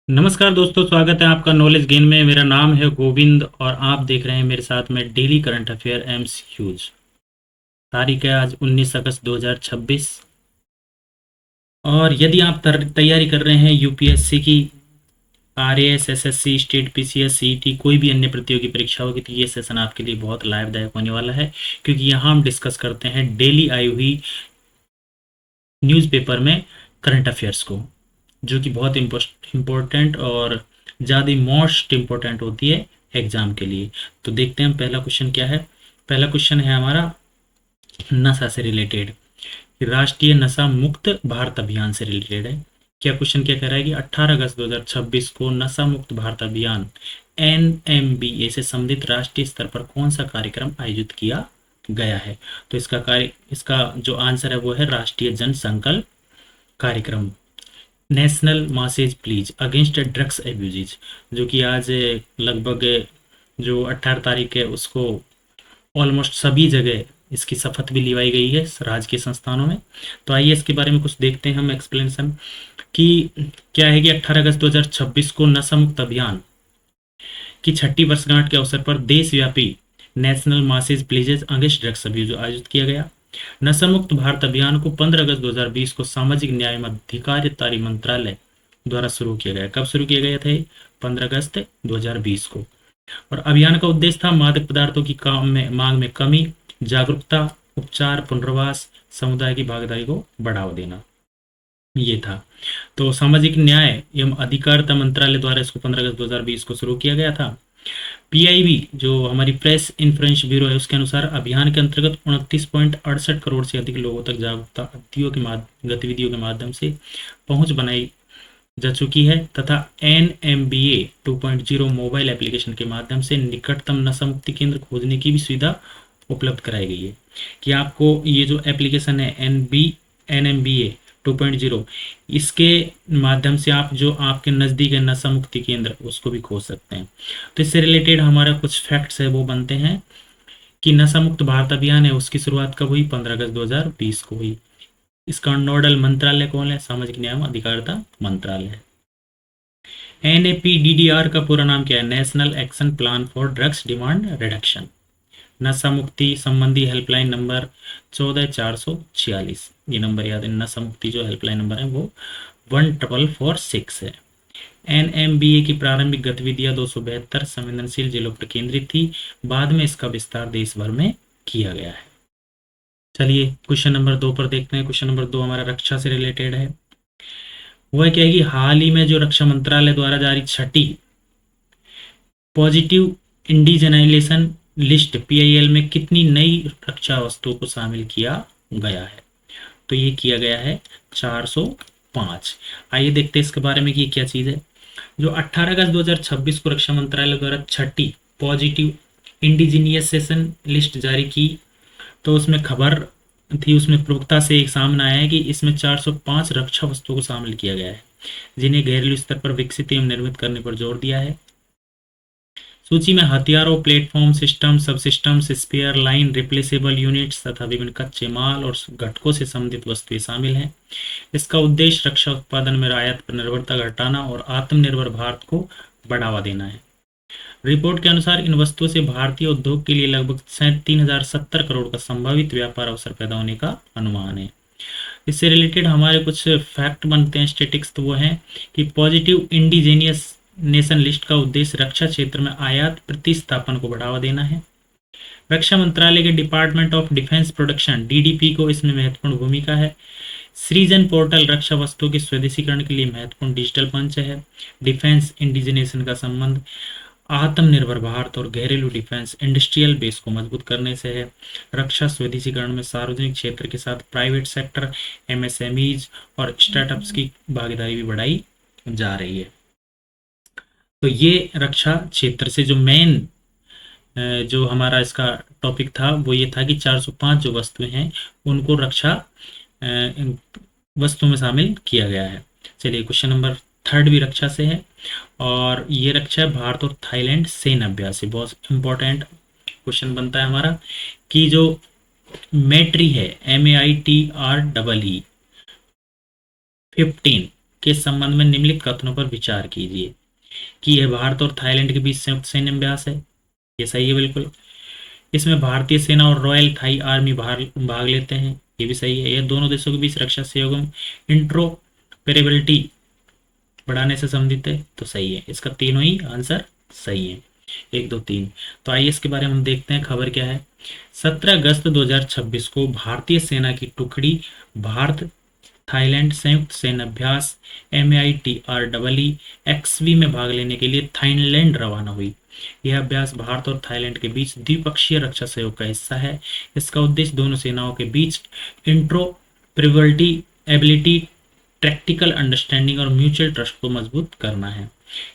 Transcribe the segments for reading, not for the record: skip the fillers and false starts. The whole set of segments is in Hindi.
नमस्कार दोस्तों, स्वागत है आपका नॉलेज गेन में। मेरा नाम है गोविंद और आप देख रहे हैं मेरे साथ में डेली करंट अफेयर एमसीक्यूज। तारीख है आज 19 अगस्त 2026। और यदि आप तैयारी कर रहे हैं यूपीएससी की, RAS, SSC, state, PCS, CET, कोई भी अन्य प्रतियोगी परीक्षा होगी, तो ये सेशन आपके लिए बहुत लाभदायक होने वाला है, क्योंकि यहाँ हम डिस्कस करते हैं डेली आई हुई न्यूज़पेपर में करंट अफेयर्स को, जो कि बहुत इम्पोर्टेंट और ज़्यादा मोस्ट इम्पोर्टेंट होती है एग्जाम के लिए। तो देखते हैं हम पहला क्वेश्चन क्या है। पहला क्वेश्चन है हमारा नशा से रिलेटेड, राष्ट्रीय नशा मुक्त भारत अभियान से रिलेटेड है। क्या क्वेश्चन क्या कह रहा है कि 18 अगस्त 2026 को नशा मुक्त भारत अभियान एनएमबीए से संबंधित राष्ट्रीय स्तर पर कौन सा कार्यक्रम आयोजित किया गया है। तो इसका जो आंसर है वो है राष्ट्रीय जन संकल्प कार्यक्रम, national masses please against drugs abuses, जो कि आज लगभग जो 18 तारीख है उसको ऑलमोस्ट सभी जगह इसकी शपथ भी लिवाई गई है राजकीय संस्थानों में। तो आइए इसके बारे में कुछ देखते हैं हम एक्सप्लेनेशन कि क्या है कि 18 अगस्त 2026 को नशा मुक्त अभियान की छठी वर्षगांठ के अवसर पर देशव्यापी national masses pleases against drugs abuse आयोजित किया गया। नशा मुक्त भारत अभियान को 15 अगस्त 2020 को सामाजिक न्याय एवं अधिकारिता मंत्रालय द्वारा शुरू किया गया। कब शुरू किया गया था? 15 अगस्त 2020 को। और अभियान का उद्देश्य था मादक पदार्थों की मांग में कमी, जागरूकता, उपचार, पुनर्वास, समुदाय की भागीदारी को बढ़ावा देना, ये था। तो सामाजिक न्याय एवं अधिकारिता मंत्रालय द्वारा इसको 15 अगस्त 2020 को शुरू किया गया था। पीआईबी जो हमारी प्रेस इन्फ्लुएंस ब्यूरो है, उसके अनुसार अभियान के अंतर्गत 29.68 करोड़ से अधिक लोगों तक जागरूकता गतिविधियों के माध्यम से पहुंच बनाई जा चुकी है तथा एनएमबीए 2.0 मोबाइल एप्लीकेशन के माध्यम से निकटतम नशा मुक्ति केंद्र खोजने की भी सुविधा उपलब्ध कराई गई है। कि आपको ये जो एप्लीकेशन है एनएमबीए 2.0, इसके माध्यम से आप जो आपके नज़दीक है नशा मुक्ति केंद्र, उसको भी खोज सकते हैं। तो इससे रिलेटेड हमारा कुछ फैक्ट्स है वो बनते हैं कि नशा मुक्त भारत अभियान है उसकी शुरुआत कब हुई? 15 अगस्त 2020 को हुई। इसका नोडल मंत्रालय कौन है? सामाजिक न्याय एवं अधिकारिता मंत्रालय। एनएपीडीडीआर का पूरा नाम क्या है? National action plan for drugs demand reduction. नशा मुक्ति संबंधी हेल्पलाइन नंबर 14446, ये नंबर याद है। नशा मुक्ति जो हेल्पलाइन नंबर है वो 14446 है। एनएमबीए की प्रारंभिक गतिविधियां 272 संवेदनशील जिलों पर केंद्रित थी। बाद में इसका विस्तार देश भर में किया गया है। चलिए क्वेश्चन नंबर 2 पर देखते हैं। क्वेश्चन नंबर 2 हमारा रक्षा से रिलेटेड है। वह क्या है कि हाल ही में जो रक्षा मंत्रालय द्वारा जारी छठी पॉजिटिव इंडिजनाइजेशन लिस्ट पीआईएल में कितनी नई रक्षा वस्तुओं को शामिल किया गया है? तो ये किया गया है 405। आइए देखते हैं इसके बारे में कि ये क्या चीज़ है। जो 18 अगस्त 2026 को रक्षा मंत्रालय द्वारा छठी पॉजिटिव इंडिजिनियसेशन लिस्ट जारी की, तो उसमें खबर थी, उसमें प्रमुखता से एक सामने आया है कि इसमें 405 रक्षा वस्तुओं को शामिल किया गया है, जिन्हें घरेलू स्तर पर विकसित एवं निर्मित करने पर जोर दिया है। सूची में हथियारों, platform system, subsystems, spare line, replaceable units तथा विभिन्न कच्चे माल और घटकों से संबंधित वस्तुएं शामिल हैं। इसका उद्देश्य रक्षा उत्पादन में आयात पर निर्भरता घटाना और आत्मनिर्भर भारत को बढ़ावा देना है। रिपोर्ट के अनुसार इन वस्तुओं से भारतीय उद्योग के लिए लगभग 3070 करोड़ का संभावित व्यापार अवसर पैदा होने का अनुमान है। इससे रिलेटेड हमारे कुछ फैक्ट बनते हैं, स्टेटिक्स, तो वो हैं कि पॉजिटिव इंडिजेनियस नेशन लिस्ट का उद्देश्य रक्षा क्षेत्र में आयात प्रतिस्थापन को बढ़ावा देना है। रक्षा मंत्रालय के department of defence production DDP को इसमें महत्वपूर्ण भूमिका है। सृजन पोर्टल रक्षा वस्तुओं के स्वदेशीकरण के लिए महत्वपूर्ण डिजिटल मंच है। डिफेंस इंडिजिनेशन का संबंध आत्मनिर्भर भारत और घरेलू डिफेंस इंडस्ट्रियल बेस को मजबूत करने से है। रक्षा स्वदेशीकरण में सार्वजनिक क्षेत्र के साथ प्राइवेट सेक्टर, एमएसएमईज और स्टार्टअप्स की भागीदारी भी बढ़ाई जा रही है। तो ये रक्षा क्षेत्र से जो मेन जो हमारा इसका टॉपिक था वो ये था कि 405 जो वस्तुएं हैं उनको रक्षा वस्तु में शामिल किया गया है। चलिए क्वेश्चन नंबर 3 भी रक्षा से है और ये रक्षा है भारत और थाईलैंड सैन्य अभ्यास से। बहुत इंपॉर्टेंट क्वेश्चन बनता है हमारा कि जो मैट्री है, MAITREE 15 के संबंध में निम्नलिखित कथनों पर विचार कीजिए कि यह भारत और थाईलैंड के बीच संयुक्त सैन्य अभ्यास है। ये सही है बिल्कुल। इसमें भारतीय सेना और रॉयल थाई आर्मी भाग लेते हैं। ये भी सही है। यह दोनों देशों के बीच रक्षा सहयोग एवं इंट्रोपरेबिलिटी बढ़ाने से संबंधित है। तो सही है, इसका तीनों ही आंसर सही है, 1 2 3। तो आइए इसके बारे में हम देखते हैं खबर क्या है। 17 अगस्त 2026 को भारतीय सेना की टुकड़ी भारत थाईलैंड संयुक्त सैन्य अभ्यास MAITREE XV में भाग लेने के लिए थाईलैंड रवाना हुई। यह अभ्यास भारत और थाईलैंड के बीच द्विपक्षीय रक्षा सहयोग का हिस्सा है। इसका उद्देश्य दोनों सेनाओं के बीच इंट्रोपरेबिलिटी एबिलिटी, टैक्टिकल अंडरस्टैंडिंग और म्यूचुअल ट्रस्ट को मजबूत करना है।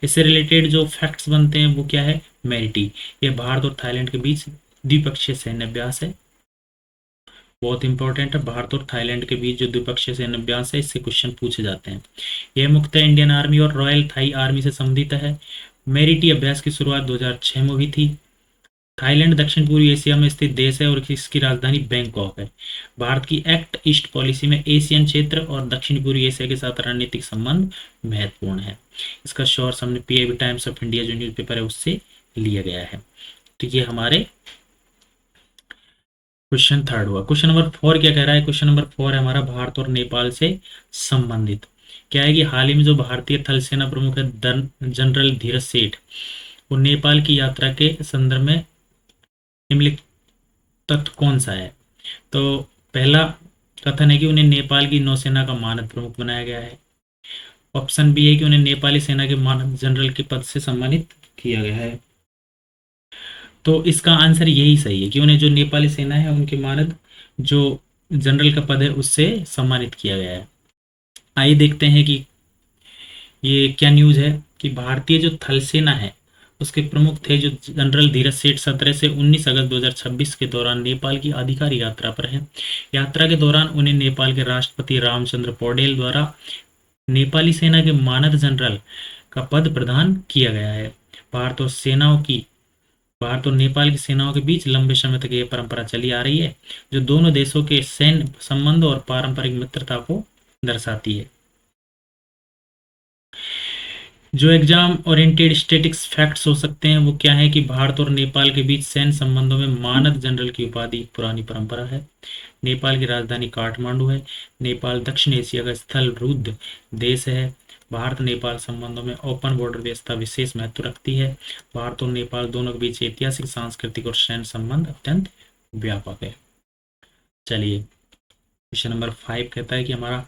इससे रिलेटेड जो फैक्ट्स बनते हैं वो क्या है, मैरिटी, यह भारत और थाईलैंड के बीच द्विपक्षीय सैन्य अभ्यास है। बहुत इंपॉर्टेंट है, भारत और थाईलैंड के बीच जो द्विपक्षीय सैन्य अभ्यास है इससे क्वेश्चन पूछे जाते हैं। यह मुख्यतः इंडियन आर्मी और रॉयल थाई आर्मी से संबंधित है। मेरिटी अभ्यास की शुरुआत 2006 में हुई थी। थाईलैंड दक्षिण पूर्वी एशिया में स्थित देश है और इसकी राजधानी बैंकॉक है। भारत की एक्ट ईस्ट पॉलिसी में एशियन क्षेत्र और दक्षिण पूर्वी एशिया के साथ रणनीतिक संबंध महत्वपूर्ण है। इसका सोर्स हमने PIB टाइम्स ऑफ इंडिया जो न्यूज़पेपर है उससे लिया गया है। तो ये हमारे क्वेश्चन थर्ड हुआ। क्वेश्चन नंबर 4 क्या कह रहा है, क्वेश्चन नंबर 4 है हमारा भारत और नेपाल से संबंधित। क्या है कि हाल ही में जो भारतीय थल सेना प्रमुख है जनरल धीरज सेठ, वो नेपाल की यात्रा के संदर्भ में निम्नलिखित तथ्य कौन सा है। तो पहला कथन है कि उन्हें नेपाल की नौसेना का मानद प्रमुख बनाया गया है। ऑप्शन बी है कि उन्हें नेपाली सेना के मानद जनरल के पद से सम्मानित किया गया है। तो इसका आंसर यही सही है कि उन्हें जो नेपाली सेना है उनके मानद जो जनरल का पद है उससे सम्मानित किया गया है। आइए देखते हैं कि ये क्या न्यूज़ है कि भारतीय जो थल सेना है उसके प्रमुख थे जो जनरल धीरज सेठ 17 से 19 अगस्त 2026 के दौरान नेपाल की आधिकारिक यात्रा पर हैं। यात्रा के दौरान उन्हें नेपाल के राष्ट्रपति रामचंद्र पौडेल द्वारा नेपाली सेना के मानद जनरल का पद प्रदान किया गया है। भारत और नेपाल की सेनाओं के बीच लंबे समय तक यह परंपरा चली आ रही है जो दोनों देशों के सैन्य संबंध और पारंपरिक मित्रता को दर्शाती है। जो एग्जाम ओरिएंटेड स्टैटिक्स फैक्ट्स हो सकते हैं वो क्या है कि भारत और नेपाल के बीच सैन्य संबंधों में मानद जनरल की उपाधि पुरानी परंपरा है। नेपाल की राजधानी काठमांडू है। नेपाल दक्षिण एशिया का स्थल रुद्ध देश है। भारत नेपाल संबंधों में ओपन बॉर्डर व्यवस्था विशेष महत्व रखती है। भारत और नेपाल दोनों के बीच ऐतिहासिक, सांस्कृतिक और सैन्य संबंध अत्यंत व्यापक है। चलिए क्वेश्चन नंबर 5 कहता है कि हमारा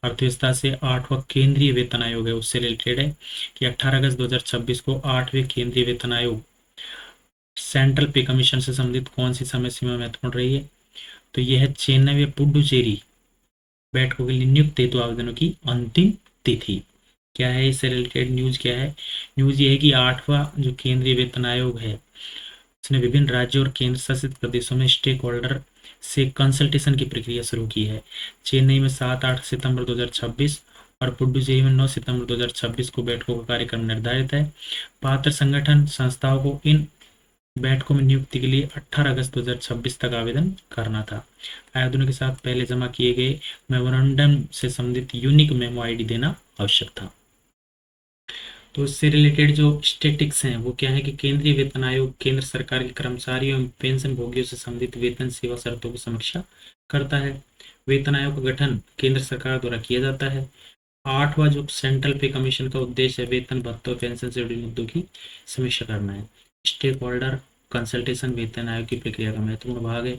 अर्थव्यवस्था से 8वां केंद्रीय वेतन आयोग है उससे रिलेटेड है कि 18 अगस्त 2026 को 8वें केंद्रीय वेतन आयोग सेंट्रल पे कमीशन से संबंधित कौन सी समय सीमा महत्वपूर्ण रही है। तो यह है चेन्नई व पुडुचेरी बैठकों के लिए नियुक्त हेतु आवेदनों की अंतिम तिथि। क्या है इससे रिलेटेड न्यूज, क्या है न्यूज, ये है कि 8वां जो केंद्रीय वेतन आयोग है उसने विभिन्न राज्यों और केंद्र शासित प्रदेशों में स्टेक होल्डर से कंसल्टेशन की प्रक्रिया शुरू की है। चेन्नई में 7-8 सितंबर 2026 और पुडुचेरी में 9 सितंबर 2026 को बैठकों का कार्यक्रम निर्धारित है। पात्र संगठन संस्थाओं को इन बैठकों में नियुक्ति के लिए 18 अगस्त 2026 तक आवेदन करना था। आवेदनों के साथ पहले जमा किए गए मेमोरेंडम से संबंधित यूनिक मेमो ID देना आवश्यक था। तो इससे रिलेटेड जो स्टैटिक्स हैं वो क्या है कि केंद्रीय वेतन आयोग केंद्र सरकार के कर्मचारियों एवं पेंशन भोगियों से संबंधित वेतन सेवा शर्तों की समीक्षा करता है। वेतन आयोग का गठन केंद्र सरकार द्वारा किया जाता है। 8वां जो सेंट्रल पे कमीशन का उद्देश्य है वेतन, भत्तों, पेंशन से जुड़े मुद्दों की समीक्षा करना है। स्टेक होल्डर कंसल्टेशन वेतन आयोग की प्रक्रिया का महत्वपूर्ण भाग है।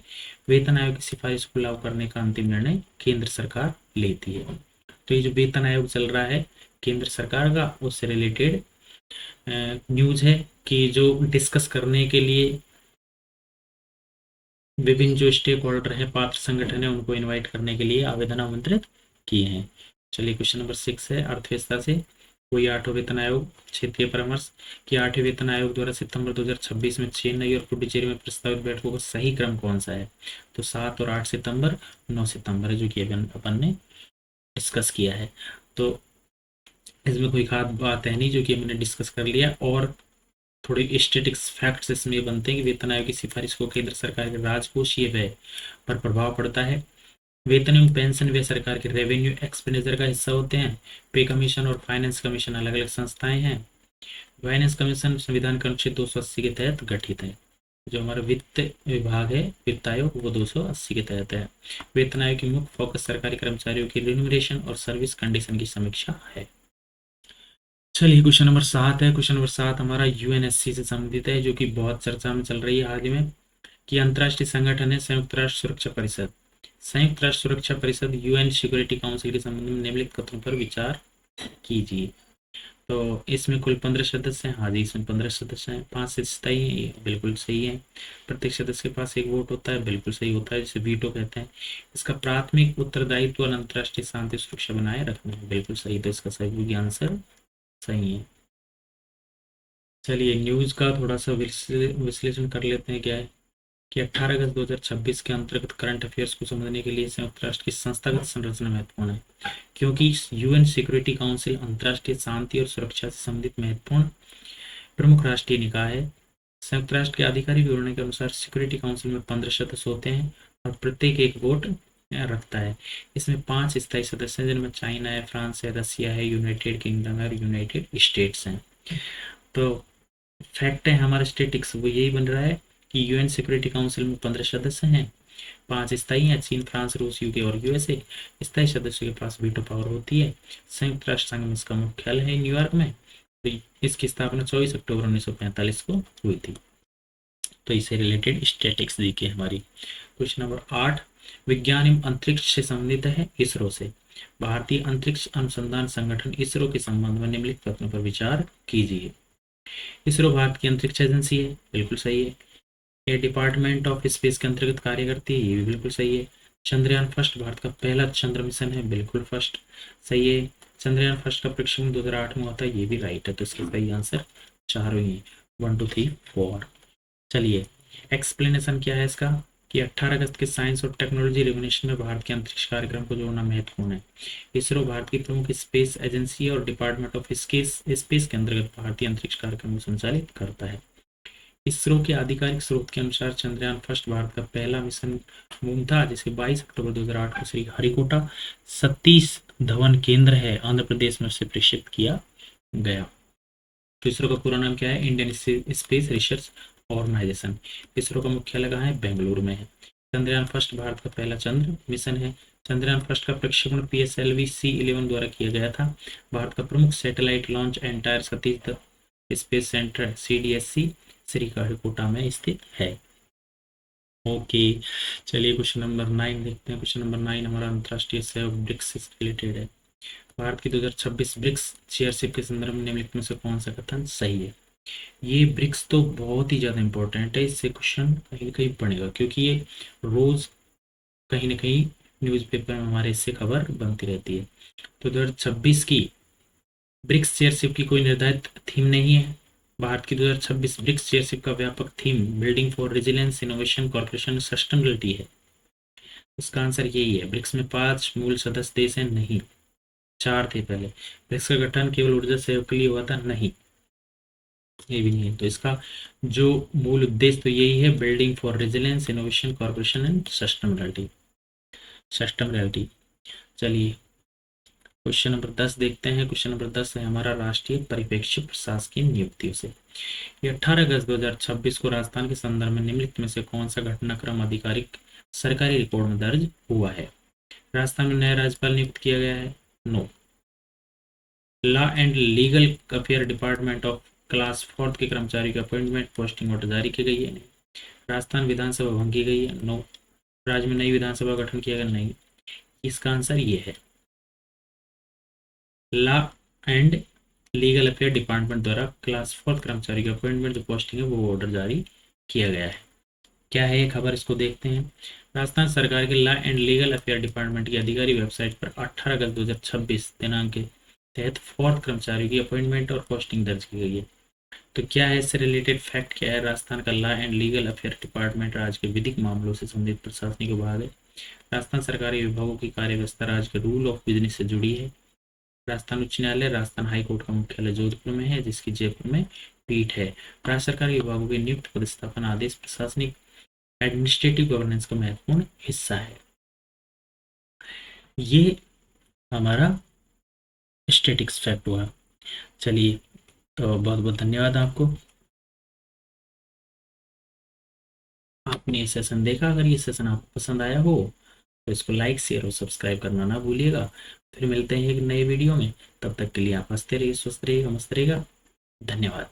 वेतन आयोग की सिफारिश को लागू करने का अंतिम निर्णय केंद्र सरकार लेती है। तो ये जो वेतन आयोग चल रहा है केंद्र सरकार का उससे रिलेटेड न्यूज है कि जो डिस्कस करने के लिए विभिन्न जो स्टेक होल्डर है, पात्र संगठन है, उनको इनवाइट करने के लिए आवेदन आमंत्रित किए हैं। चलिए क्वेश्चन नंबर 6 है अर्थव्यवस्था से कोई 8वां वेतन आयोग क्षेत्रीय परामर्श कि 8वें वेतन आयोग द्वारा सितंबर 2026 में चेन्नई और पुडुचेरी में प्रस्तावित बैठकों का सही क्रम कौन सा है। तो 7 और 8 सितंबर 9 सितंबर है जो कि अपन ने डिस्कस किया है। तो इसमें कोई खास बात है नहीं जो कि हमने डिस्कस कर लिया। और थोड़े स्टैटिक्स फैक्ट्स इसमें बनते हैं कि वेतन आयोग की सिफारिश को केंद्र सरकार के राजकोषीय व्यय पर प्रभाव पड़ता है। वेतन एवं पेंशन वे सरकार के रेवेन्यू एक्सपेंडिचर का हिस्सा होते हैं। पे कमीशन और फाइनेंस कमीशन अलग अलग संस्थाएं हैं। फाइनेंस कमीशन संविधान के अनुच्छेद 280 के तहत गठित है। जो हमारा वित्त विभाग है, वित्त आयोग, वो 280 के तहत है। वेतन आयोग की मुख्य फोकस सरकारी कर्मचारियों की रिम्यूनरेशन और सर्विस कंडीशन की समीक्षा है। चलिए क्वेश्चन नंबर 7 है। क्वेश्चन नंबर 7 हमारा यूएनएससी से संबंधित है, जो कि बहुत चर्चा में चल रही है हाल ही में, कि अंतर्राष्ट्रीय संगठन है संयुक्त राष्ट्र सुरक्षा परिषद। संयुक्त राष्ट्र सुरक्षा परिषद यूएन सिक्योरिटी काउंसिल के संबंध में निम्नलिखित कथनों पर विचार कीजिए। तो इसमें कुल 15 सदस्य हैं। हाँ जी, इसमें 15 सदस्य हैं। 5 से स्थायी हैं, ये बिल्कुल सही है। प्रत्येक सदस्य के पास एक वोट होता है, बिल्कुल सही होता है, जिसे वीटो कहते हैं। इसका प्राथमिक उत्तरदायित्व अंतर्राष्ट्रीय शांति सुरक्षा बनाए रखना है, बिल्कुल सही। तो इसका सही आंसर सही है। चलिए न्यूज का थोड़ा सा विश्लेषण कर लेते हैं। क्या है कि 18 अगस्त 2026 के अंतर्गत करंट अफेयर्स को समझने के लिए संयुक्त राष्ट्र की संस्थागत संरचना महत्वपूर्ण है, क्योंकि यूएन सिक्योरिटी काउंसिल अंतर्राष्ट्रीय शांति और सुरक्षा से संबंधित महत्वपूर्ण प्रमुख राष्ट्रीय निकाय है। संयुक्त राष्ट्र के आधिकारिक विवरण के अनुसार सिक्योरिटी काउंसिल में 15 सदस्य होते हैं और प्रत्येक एक वोट रखता है। इसमें 5 स्थायी सदस्य हैं, जिनमें चाइना है, फ्रांस है, रसिया है, यूनाइटेड किंगडम है और यूनाइटेड स्टेट्स हैं। तो फैक्ट है हमारा स्टेटिक्स वो यही बन रहा है कि यूएन सिक्योरिटी काउंसिल में 15 सदस्य हैं, 5 स्थायी हैं, चीन, फ्रांस, रूस, यूके और यूएसए। स्थायी सदस्यों के पास वीटो पावर होती है। संयुक्त राष्ट्र संघ में इसका मुख्यालय है न्यूयॉर्क में। तो इसकी स्थापना 24 अक्टूबर 1945 को हुई थी। तो इससे रिलेटेड स्टैटिक्स दी गई हमारी। क्वेश्चन नंबर 8, विज्ञान एवं अंतरिक्ष से संबंधित है इसरो से। भारतीय अंतरिक्ष अनुसंधान संगठन इसरो के संबंध में निम्नलिखित कथनों पर विचार कीजिए। इसरो भारत की अंतरिक्ष एजेंसी है, बिल्कुल सही है। ये डिपार्टमेंट ऑफ स्पेस के अंतर्गत कार्य करती है, ये भी बिल्कुल सही है। चंद्रयान फर्स्ट भारत का पहला चंद्र मिशन है, बिल्कुल फर्स्ट सही है। चंद्रयान फर्स्ट का प्रक्षेपण 2008 में होता है, ये भी राइट है। तो इसका सही आंसर चारों ही 1 2 3 4। चलिए एक्सप्लेनेशन क्या है इसका, कि 18 अगस्त के साइंस और टेक्नोलॉजी रेवोल्यूशन में भारत के अंतरिक्ष कार्यक्रम को जोड़ना महत्वपूर्ण है। इसरो भारत की प्रमुख स्पेस एजेंसी और डिपार्टमेंट ऑफ स्पेस के अंतर्गत भारतीय अंतरिक्ष कार्यक्रम को संचालित करता है। इसरो के आधिकारिक स्रोत के अनुसार चंद्रयान फर्स्ट भारत का पहला मिशन मून था, जिसे 22 अक्टूबर 2008 को श्री हरिकोटा सतीश धवन केंद्र है आंध्र प्रदेश में से प्रेषित किया गया। तो इसरो का पूरा नाम क्या है, Indian space research organisation. ISRO का मुख्यालय कहाँ है, बेंगलुरु में है। चंद्रयान फर्स्ट भारत का पहला चंद्र मिशन है। चंद्रयान फर्स्ट का प्रक्षेपण PSLV C11 द्वारा किया गया था। भारत का प्रमुख satellite launch entire Satish space centre CDSC Sriharikota में स्थित है। ओके, चलिए क्वेश्चन नंबर 9 देखते हैं। क्वेश्चन नंबर 9 हमारा अंतर्राष्ट्रीय सहयोग ब्रिक्स से रिलेटेड है। भारत की 2026 ब्रिक्स चेयरशिप के संदर्भ में निम्नलिखित में से कौन सा कथन सही है। ये ब्रिक्स तो बहुत ही ज़्यादा इंपॉर्टेंट है, इससे क्वेश्चन कहीं ना कहीं बनेगा, क्योंकि ये रोज कहीं ना कहीं न्यूज़पेपर में हमारे इससे खबर बनती रहती है। तो 2026 की ब्रिक्स चेयरशिप की कोई निर्धारित थीम नहीं है। भारत की 2026 ब्रिक्स चेयरशिप का व्यापक theme building for resilience, innovation, corporation, sustainability है। इसका आंसर यही है। ब्रिक्स में 5 मूल सदस्य देश हैं, नहीं 4 थे पहले। ब्रिक्स का गठन केवल ऊर्जा सहयोग के लिए हुआ था, नहीं ये भी नहीं है। तो इसका जो मूल उद्देश्य तो यही है, building for resilience, innovation, corporation and sustainability. चलिए क्वेश्चन नंबर 10 देखते हैं। क्वेश्चन नंबर 10 है हमारा राष्ट्रीय परिप्रेक्ष्य प्रशासकीय नियुक्तियों से। ये 18 अगस्त 2026 को राजस्थान के संदर्भ में निम्नलिखित में से कौन सा घटनाक्रम आधिकारिक सरकारी रिपोर्ट में दर्ज हुआ है। राजस्थान में नया राज्यपाल नियुक्त किया गया है, no. Law and legal affair department of class 4 के कर्मचारी की अपॉइंटमेंट पोस्टिंग ऑर्डर जारी की गई है, नहीं। राजस्थान विधानसभा भंग की गई है, नो। राज्य में नई विधानसभा गठन किया गया, नहीं। इसका आंसर ये है, law and legal affair department द्वारा क्लास 4 कर्मचारी की अपॉइंटमेंट जो पोस्टिंग है वो ऑर्डर जारी किया गया है। क्या है ये खबर, इसको देखते हैं। राजस्थान सरकार के law and legal affair department की अधिकारी वेबसाइट पर 18 अगस्त 2026 दिनांक के तहत 4 कर्मचारियों की अपॉइंटमेंट और पोस्टिंग दर्ज की गई है। तो क्या है इससे रिलेटेड फैक्ट क्या है। राजस्थान का law and legal affair department राज्य के विधिक मामलों से संबंधित प्रशासनिक विभाग है। राजस्थान सरकारी विभागों की कार्य व्यवस्था राज्य के रूल ऑफ बिजनेस से जुड़ी है। राजस्थान उच्च न्यायालय राजस्थान हाईकोर्ट का मुख्यालय जोधपुर में है, जिसकी जयपुर में पीठ है। राज्य सरकारी विभागों के नियुक्त पदस्थापन आदेश प्रशासनिक एडमिनिस्ट्रेटिव गवर्नेंस का महत्वपूर्ण हिस्सा है। ये हमारा स्टैटिक्स फैक्ट हुआ। चलिए, तो बहुत बहुत धन्यवाद आपको। आपने ये सेशन देखा। अगर ये सेशन आपको पसंद आया हो तो इसको लाइक शेयर और सब्सक्राइब करना ना भूलिएगा। फिर मिलते हैं एक नए वीडियो में। तब तक के लिए आप हंसते रहिए, स्वस्थ रहिएगा, मस्त रहिएगा। धन्यवाद।